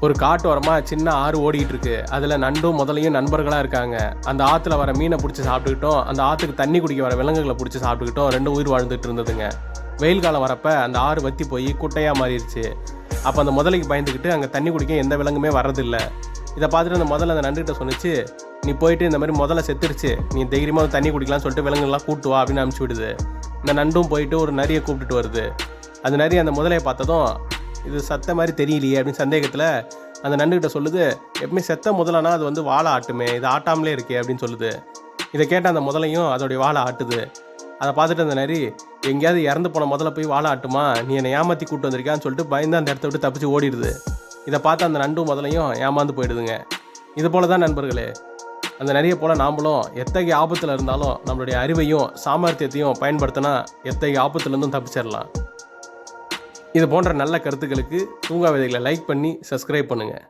ஒரு காட்டோரமாக சின்ன ஆறு ஓடிக்கிட்டு இருக்கு. அதில் நண்டும் முதலையும் நண்பர்களாக இருக்காங்க. அந்த ஆற்றுல வர மீனை பிடிச்சி சாப்பிட்டுக்கிட்டோம், அந்த ஆற்றுக்கு தண்ணி குடிக்க வர விலங்குகளை பிடிச்சி சாப்பிட்டுக்கிட்டோம் ரெண்டு உயிர் வாழ்ந்துட்டு இருந்ததுங்க. வெயில் காலம் வரப்போ அந்த ஆறு வற்றி போய் குட்டையாக மாறிடுச்சு. அப்போ அந்த முதலைக்கு பயந்துக்கிட்டு அங்கே தண்ணி குடிக்க எந்த விலங்குமே வர்றதில்லை. இதை பார்த்துட்டு அந்த முதல்ல அந்த நண்டுகிட்ட சொன்னிச்சு, நீ போயிட்டு இந்த மாதிரி முதல்ல செத்துருச்சு, நீ தைரியமாக தண்ணி குடிக்கலாம்னு சொல்லிட்டு விலங்குலாம் கூப்பிட்டு வா அப்படின்னு அனுப்பிச்சி விடுது. இந்த நண்டும் போயிட்டு ஒரு நரியை கூப்பிட்டுட்டு வருது. அந்த நரி அந்த முதலையை பார்த்ததும் இது சத்த மாதிரி தெரியலையே அப்படின்னு சந்தேகத்தில் அந்த நண்டுகிட்ட சொல்லுது, எப்பவுமே செத்த முதலைனா அது வந்து வாழை ஆட்டுமே, இது ஆட்டாமலே இருக்கே அப்படின்னு சொல்லுது. இதை கேட்ட அந்த முதலையும் அதோடைய வாழை ஆட்டுது. அதை பார்த்துட்டு அந்த நரி, எங்கேயாவது இறந்து போன முதல்ல போய் வாழை ஆட்டுமா, நீ என்னை ஏமாற்றி கூப்பிட்டு வந்திருக்கான்னு சொல்லிட்டு பயந்து அந்த இடத்த விட்டு தப்பிச்சு ஓடிடுது. இதை பார்த்து அந்த நண்டும் முதலையும் ஏமாந்து போயிடுதுங்க. இது போல தான் நண்பர்களே, அந்த நரியை போல் நாமளும் எத்தகைய ஆபத்தில் இருந்தாலும் நம்மளுடைய அறிவையும் சாமர்த்தியத்தையும் பயன்படுத்தினா எத்தகைய ஆபத்துலேருந்தும் தப்பிச்சிடலாம். இது போன்ற நல்ல கருத்துக்களுக்கு தூங்கா விதைகளை லைக் பண்ணி சப்ஸ்கிரைப் பண்ணுங்கள்.